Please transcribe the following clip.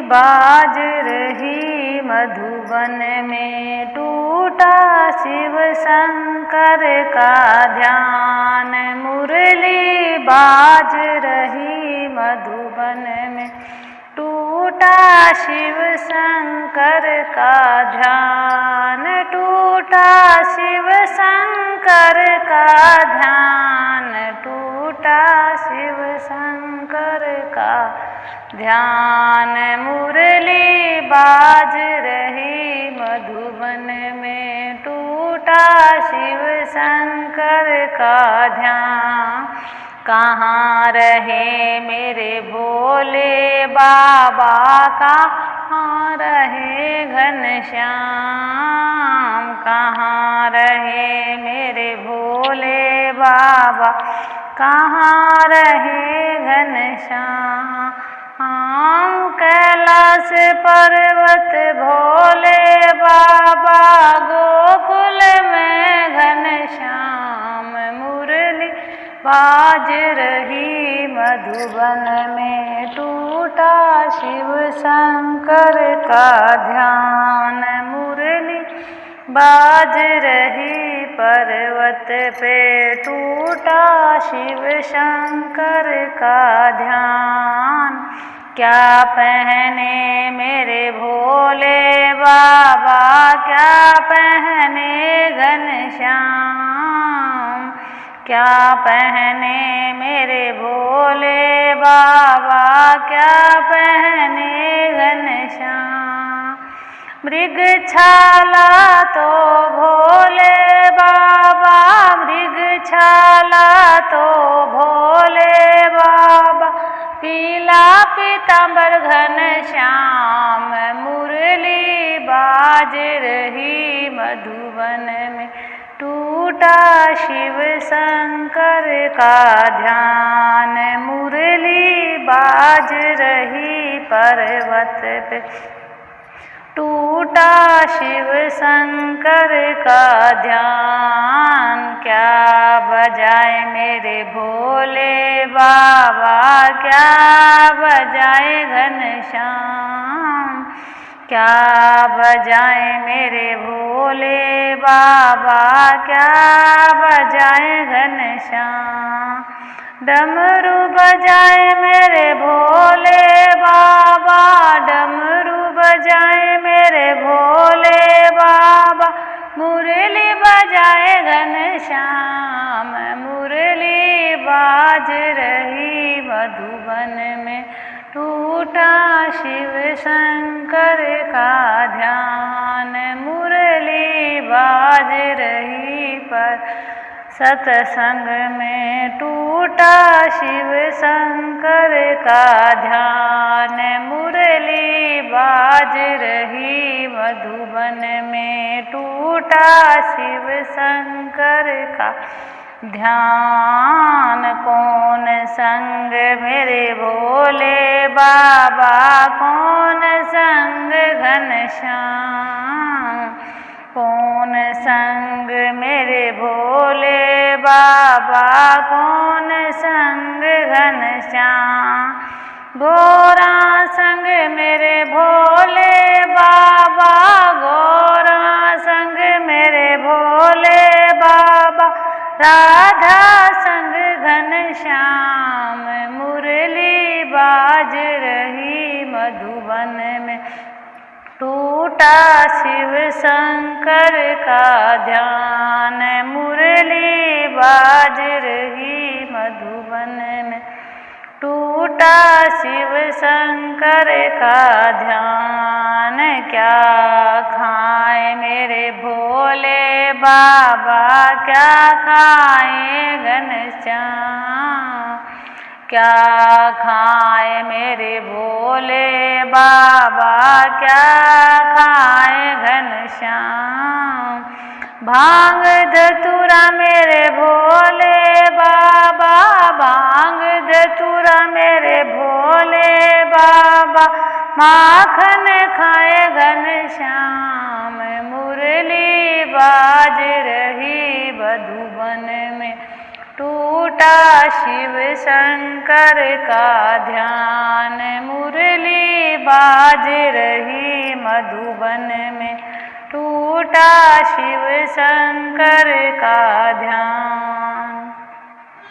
बाज रही मधुबन में, टूटा शिव शंकर का ध्यान। मुरली बाज रही मधुबन में, टूटा शिव शंकर का ध्यान। टूटा शिव शंकर का ध्यान, टूटा शिव शंकर का ध्यान। मुरली बाज रही मधुबन में, टूटा शिव शंकर का ध्यान। कहाँ रहे मेरे भोले बाबा, कहाँ रहे घनश्याम। कहाँ रहे मेरे भोले बाबा, कहाँ रहे घनश्याम। कैलाश पर्वत भोले बाबा, गोकुल में घनश्याम। मुरली बाज रही मधुबन में, टूटा शिव शंकर का ध्यान। मुरली बाज रही पर्वत पे, टूटा शिव शंकर का ध्यान। क्या पहने मेरे भोले बाबा, क्या पहने घनश्याम। क्या पहने मेरे भोले बाबा, क्या पहने घनश्याम। मृगछाला तो भोले बाबा, मृगछाला तो भोले बाबा, पीला पीतांबर घनश्याम। मुरली बाज रही मधुबन में, टूटा शिव शंकर का ध्यान। मुरली बाज रही पर्वत पे, टूटा शिव शंकर का ध्यान। क्या बजाए मेरे भोले बाबा, क्या बजाए घनश्याम। क्या बजाए मेरे भोले बाबा, क्या बजाए घनश्याम। डमरू बजाए मेरे भोले बाबा, डमरू बजाए मेरे भोले बाबा, मुरली बजाए घनश्याम। मुरली बाज रही मधुबन में, टूटा शिव शंकर का ध्यान। मुरली बाज रही पर सत्संग में, टूटा शिव शंकर का ध्यान। मुरली बाज रही मधुबन में, टूटा शिव शंकर का ध्यान। कौन संग मेरे भोले बाबा, कौन संग घनश्याम। कौन संग मेरे भोले बाबा, कौन संग घनश्याम। गोरा संग मेरे भोले बाबा, गोरा संग मेरे भोले बाबा, राधा संग घनश्याम। मुरली बाज रही मधुबन में, टूटा शिव शंकर का ध्यान। मुरली बाज रही मधुबन में, टूटा शिव शंकर का ध्यान। क्या खाए मेरे भोले बाबा, क्या खाए घनश्याम। क्या खाए मेरे भोले बाबा, क्या खाए घनश्याम। भांग धतूरा मेरे भोले बाबा, भांग धतूरा मेरे भोले बाबा, माखन खाए घनश्याम। मुरली बाज रही मधुबन में, टूटा शिव शंकर का ध्यान। मुरली बाज रही मधुबन में, टूटा शिव शंकर का ध्यान।